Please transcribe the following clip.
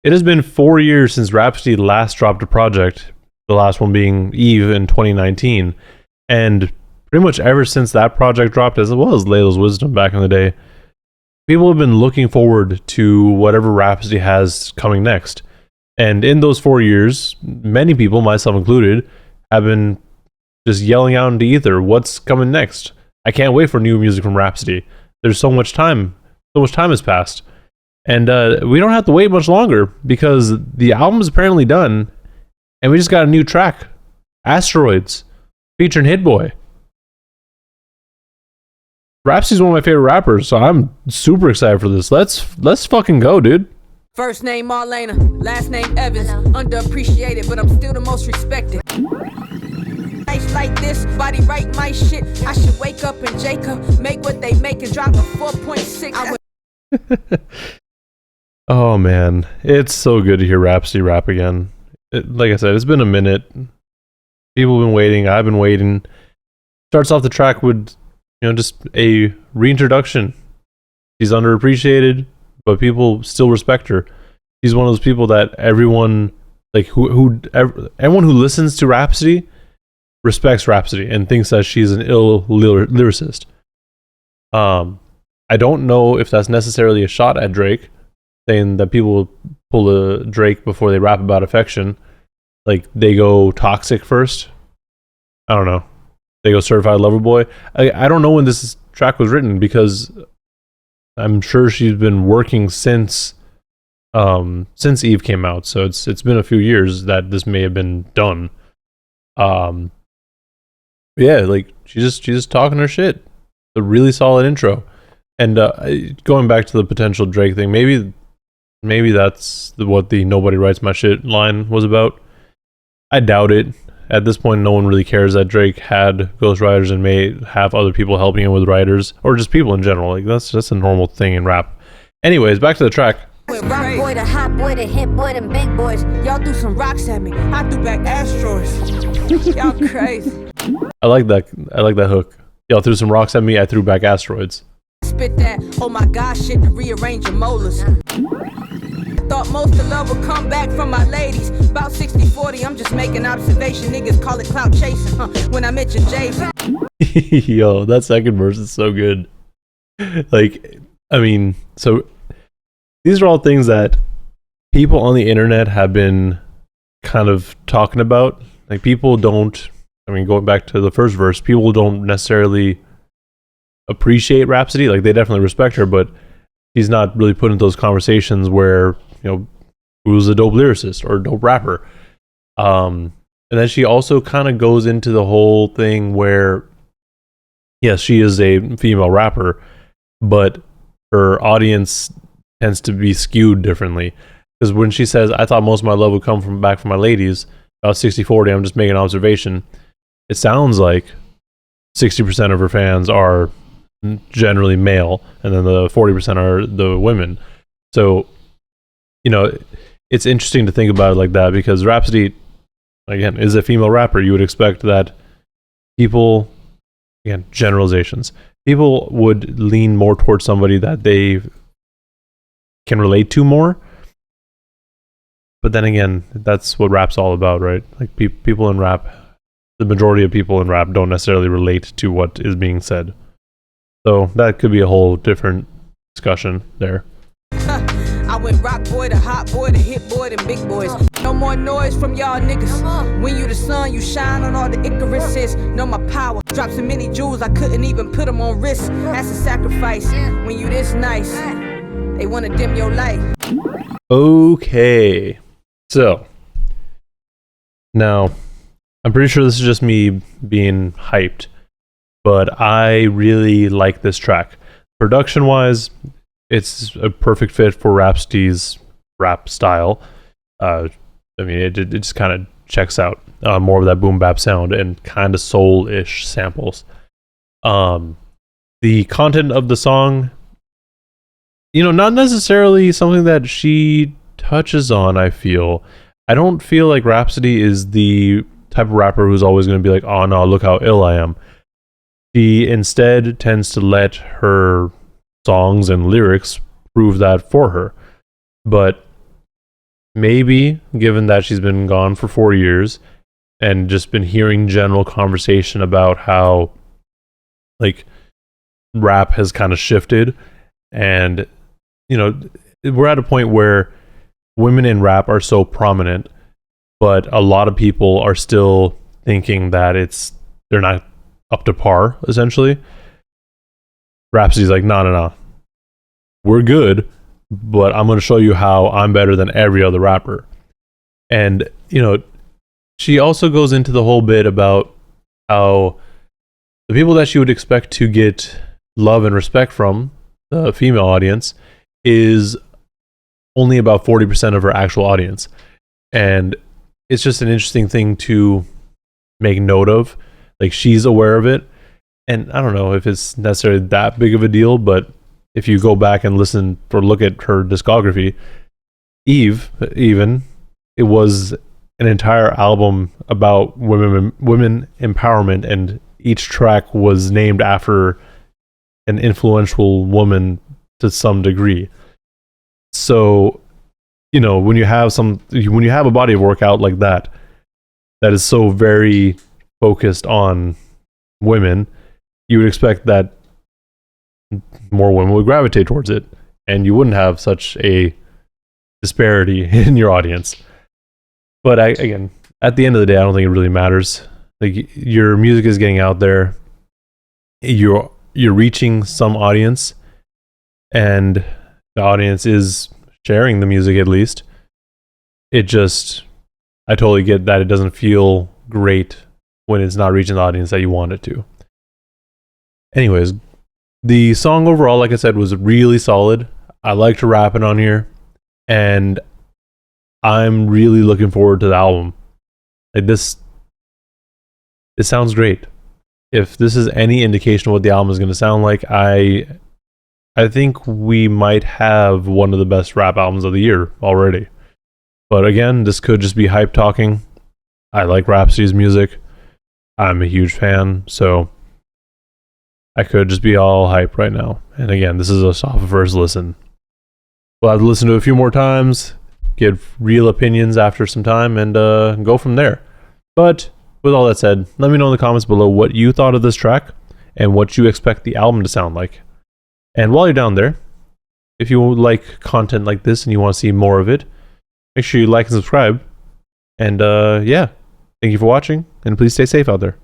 It has been 4 years since Rapsody last dropped a project, the last one being Eve in 2019. And pretty much ever since that project dropped, as well as Layla's Wisdom back in the day, people have been looking forward to whatever Rapsody has coming next. And in those 4 years, many people, myself included, have been just yelling out into ether, what's coming next? I can't wait for new music from Rapsody. There's so much time. So much time has passed. And we don't have to wait much longer because the album is apparently done. And we just got a new track, Asteroids, featuring Hit Boy. Rapsody's one of my favorite rappers, so I'm super excited for this. Let's fucking go, dude. First name Marlena, last name Evans. Underappreciated, but I'm still the most respected. Nice like this, body right my shit. I should wake up and Jacob make what they make and drop a 4.6. Oh man, it's so good to hear Rapsody rap again. Like I said, it's been a minute. People have been waiting. I've been waiting. Starts off the track with, just a reintroduction. She's underappreciated, but people still respect her. She's one of those people that everyone, like everyone who listens to Rapsody respects Rapsody and thinks that she's an ill lyricist. I don't know if that's necessarily a shot at Drake, saying that people pull a Drake before they rap about affection. Like, they go toxic first. I don't know. They go certified lover boy. I don't know when this track was written because I'm sure she's been working since Eve came out. So it's been a few years that this may have been done. Yeah, like she's just talking her shit. A really solid intro. And going back to the potential Drake thing, maybe that's what the "nobody writes my shit" line was about. I doubt it. At this point, no one really cares that Drake had ghostwriters and may have other people helping him with writers, or just people in general. Like that's a normal thing in rap. Anyways, back to the track. Rock boy, the hot boy, the hit boy, them big boys. Y'all threw some rocks at me. I threw back asteroids. Y'all crazy. I like that hook. Y'all threw some rocks at me. I threw back asteroids. Spit that, oh my gosh, shit to rearrange your molars. Thought most of love would come back from my ladies. About 60-40, I'm just making observation. Niggas call it clout chasing, when I mention Jay-Z. Yo, that second verse is so good. Like, I mean, so these are all things that people on the internet have been kind of talking about. Like, people don't, going back to the first verse, people don't necessarily appreciate Rapsody. Like, they definitely respect her, but he's not really put into those conversations where, who's a dope lyricist or a dope rapper. And then she also kind of goes into the whole thing where, yes, she is a female rapper, but her audience tends to be skewed differently. Because when she says, I thought most of my love would come from my ladies, about 60-40, I'm just making an observation. It sounds like 60% of her fans are generally male, and then the 40% are the women. So, it's interesting to think about it like that, because Rapsody, again, is a female rapper. You would expect that people, again, generalizations, people would lean more towards somebody that they can relate to more. But then again, that's what rap's all about, right? Like, people in rap, the majority of people in rap don't necessarily relate to what is being said. So that could be a whole different discussion there. I went rock boy, the hot boy, the hit boy, them big boys. No more noise from y'all niggas. When you the sun, you shine on all the Icaruses. Know my power. Drop so many jewels, I couldn't even put them on wrist. That's a sacrifice. When you this nice, they want to dim your light. Okay. So, now, I'm pretty sure this is just me being hyped, but I really like this track. Production-wise, it's a perfect fit for Rapsody's rap style. It just kind of checks out more of that boom bap sound and kind of soul-ish samples. The content of the song, not necessarily something that she touches on, I feel. I don't feel like Rapsody is the type of rapper who's always going to be like, oh no, look how ill I am. She instead tends to let her songs and lyrics prove that for her. But maybe given that she's been gone for 4 years and just been hearing general conversation about how like rap has kind of shifted, and you know, we're at a point where women in rap are so prominent, but a lot of people are still thinking that they're not up to par, essentially. Rhapsody's like, no, we're good, but I'm going to show you how I'm better than every other rapper. And you know, she also goes into the whole bit about how the people that she would expect to get love and respect from, the female audience, is only about 40% of her actual audience. And it's just an interesting thing to make note of. Like, she's aware of it. And I don't know if it's necessarily that big of a deal, but if you go back and listen or look at her discography, Eve, even, it was an entire album about women empowerment, and each track was named after an influential woman to some degree. So, you know, when you have a body of work out like that is so very focused on women, you would expect that more women would gravitate towards it, and you wouldn't have such a disparity in your audience. But again, at the end of the day, I don't think it really matters. Like, your music is getting out there, you're reaching some audience, and the audience is sharing the music. At least I totally get that it doesn't feel great when it's not reaching the audience that you want it to. Anyways, the song overall, like I said, was really solid. I liked her rapping on here, and I'm really looking forward to the album. Like, this sounds great. If this is any indication of what the album is going to sound like, I think we might have one of the best rap albums of the year already. But again, this could just be hype talking. I like Rapsody's music. I'm a huge fan, so I could just be all hype right now. And again, this is a off of first listen. We'll have to listen to it a few more times, get real opinions after some time, and go from there. But with all that said, let me know in the comments below what you thought of this track and what you expect the album to sound like. And while you're down there, if you like content like this and you want to see more of it, make sure you like and subscribe. And yeah, thank you for watching, and please stay safe out there.